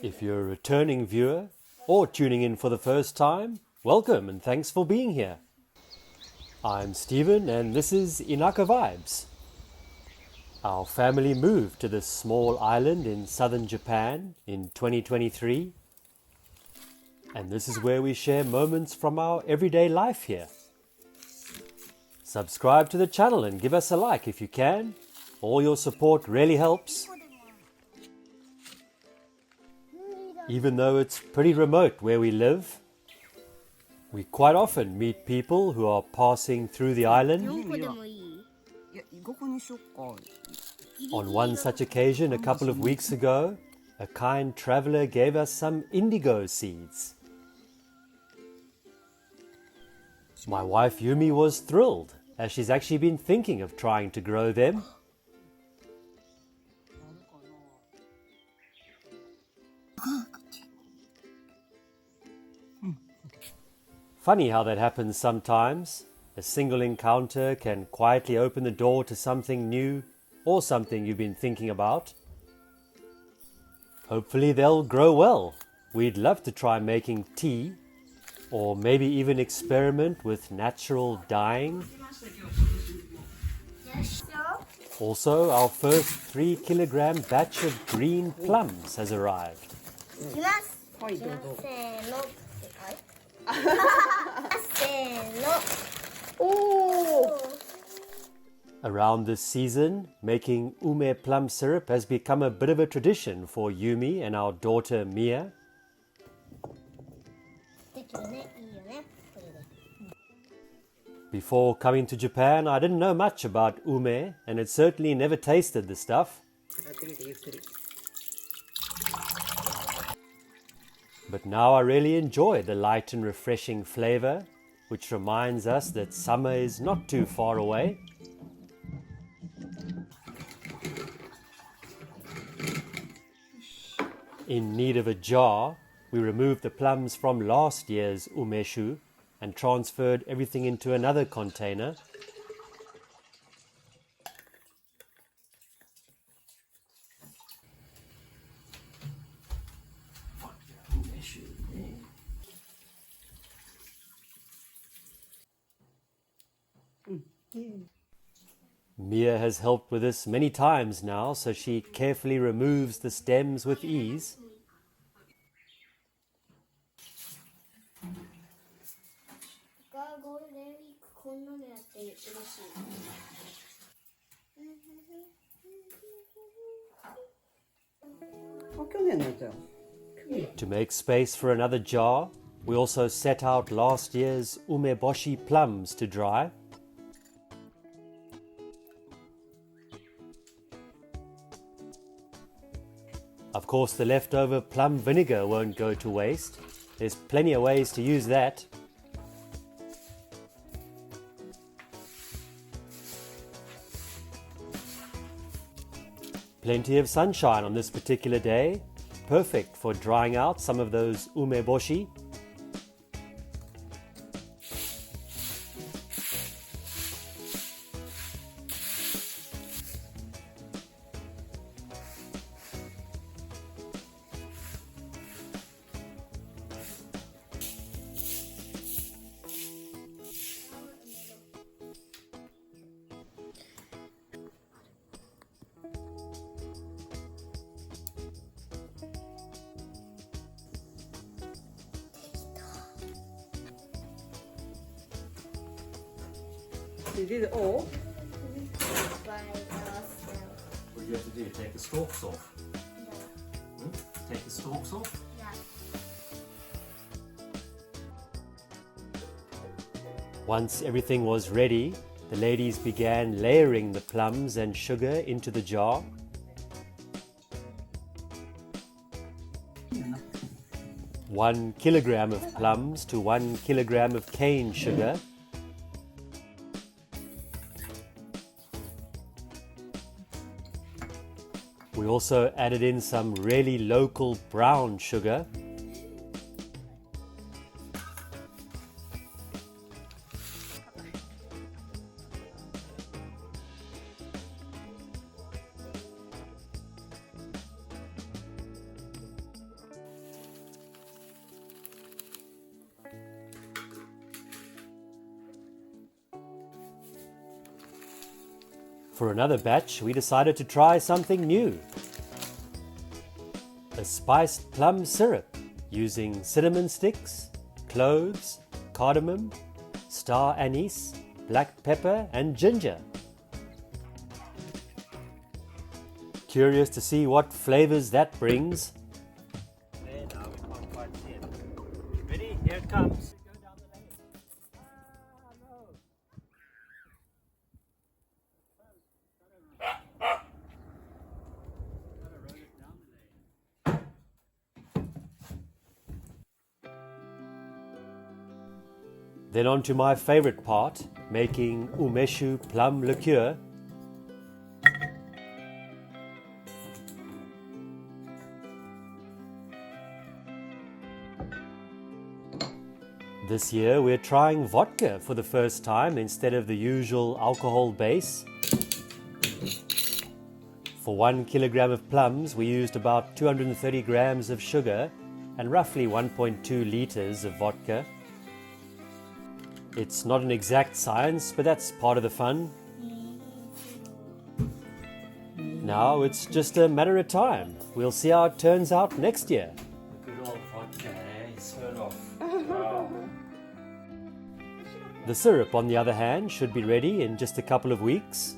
If you're a returning viewer or tuning in for the first time, welcome and thanks for being here. I'm Stephen and this is Inaka Vibes. Our family moved to this small island in southern Japan in 2023, and this is where we share moments from our everyday life here. Subscribe to the channel and give us a like if you can. All your support really helps. Even though it's pretty remote where we live, we quite often meet people who are passing through the island. On one such occasion, a couple of weeks ago, a kind traveler gave us some indigo seeds. My wife Yumi was thrilled, as she's actually been thinking of trying to grow them. Funny how that happens sometimes. A single encounter can quietly open the door to something new or something you've been thinking about. Hopefully they'll grow well. We'd love to try making tea, or maybe even experiment with natural dyeing. Also, our first 3-kilogram batch of green plums has arrived. Around this season, making ume plum syrup has become a bit of a tradition for Yumi and our daughter Mia. Before coming to Japan, I didn't know much about ume and had certainly never tasted the stuff. But now I really enjoy the light and refreshing flavor, which reminds us that summer is not too far away. In need of a jar, we removed the plums from last year's Umeshu and transferred everything into another container. Mia has helped with this many times now, so she carefully removes the stems with ease. To make space for another jar, we also set out last year's Umeboshi plums to dry. Of course, the leftover plum vinegar won't go to waste. There's plenty of ways to use that. Plenty of sunshine on this particular day, perfect for drying out some of those umeboshi. You did it all? What do you have to do? Take the stalks off? Yeah. Take the stalks off? Yeah. Once everything was ready, the ladies began layering the plums and sugar into the jar. One kilogram of plums to 1 kilogram of cane sugar. We also added in some really local brown sugar. For another batch, we decided to try something new. A spiced plum syrup using cinnamon sticks, cloves, cardamom, star anise, black pepper and ginger. Curious to see what flavors that brings. There now, we can't quite see it. Ready? Here it comes. Go down the lane. Then on to my favorite part, making Umeshu plum liqueur. This year we're trying vodka for the first time instead of the usual alcohol base. For 1 kilogram of plums we used about 230 grams of sugar and roughly 1.2 liters of vodka. It's not an exact science, but that's part of the fun. Now it's just a matter of time. We'll see how it turns out next year. Good old vodka, eh? Swirl off. Wow. The syrup, on the other hand, should be ready in just a couple of weeks.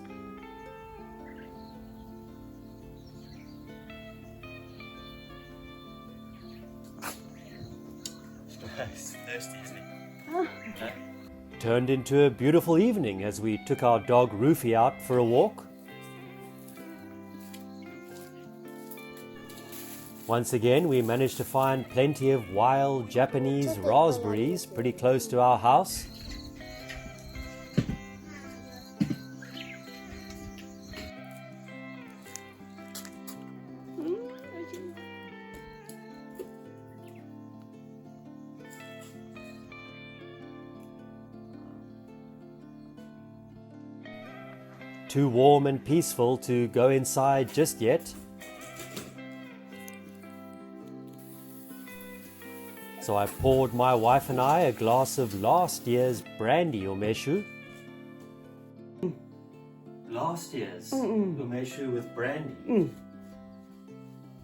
It's thirsty, isn't it? Turned into a beautiful evening as we took our dog Rufy out for a walk. Once again, we managed to find plenty of wild Japanese raspberries pretty close to our house. Too warm and peaceful to go inside just yet. So I poured my wife and I a glass of last year's brandy Umeshu. Last year's Umeshu with brandy.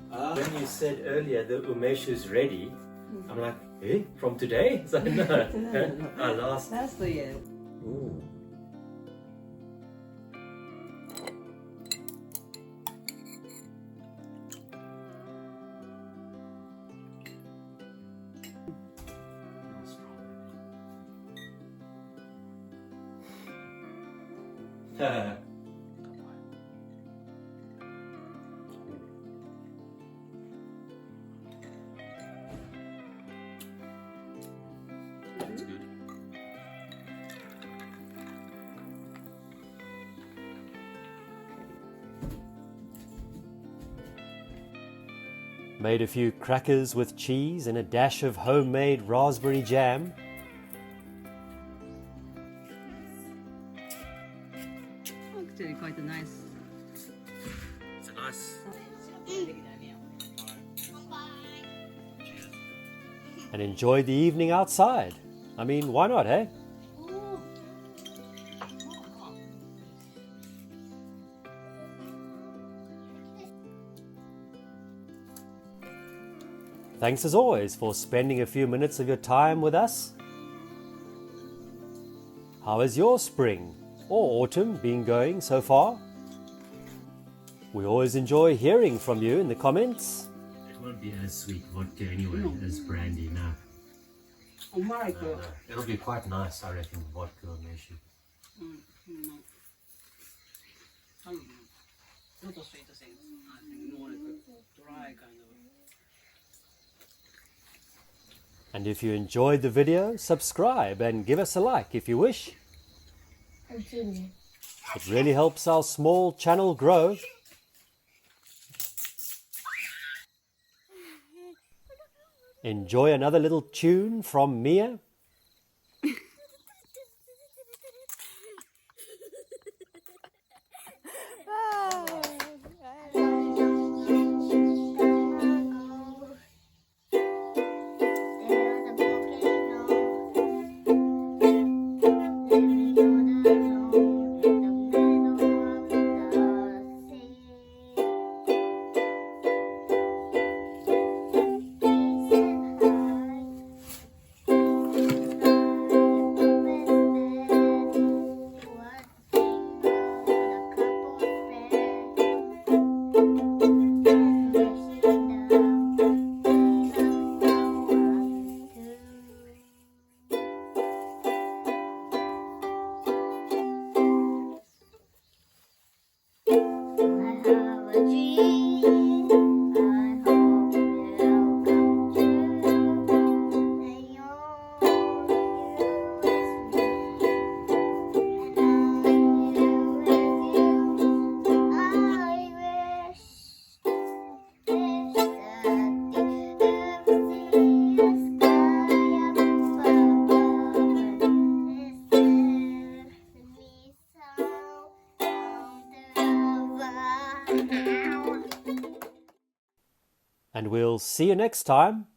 When you said earlier the Umeshu's ready, I'm like, eh? From today? So no. Last year. Ooh. That's good. Made a few crackers with cheese and a dash of homemade raspberry jam. Actually, quite nice. It's a nice. And enjoy the evening outside. I mean, why not, eh? Thanks as always for spending a few minutes of your time with us. How has your spring or autumn been going so far? We always enjoy hearing from you in the comments. It won't be as sweet vodka anyway as brandy now. Oh my No. It'll be quite nice, I reckon, vodka or Umeshu. Not a sweet thing. I think more like a dry kind of. And if you enjoyed the video, subscribe and give us a like if you wish. It really helps our small channel grow. Enjoy another little tune from Mia. and we'll see you next time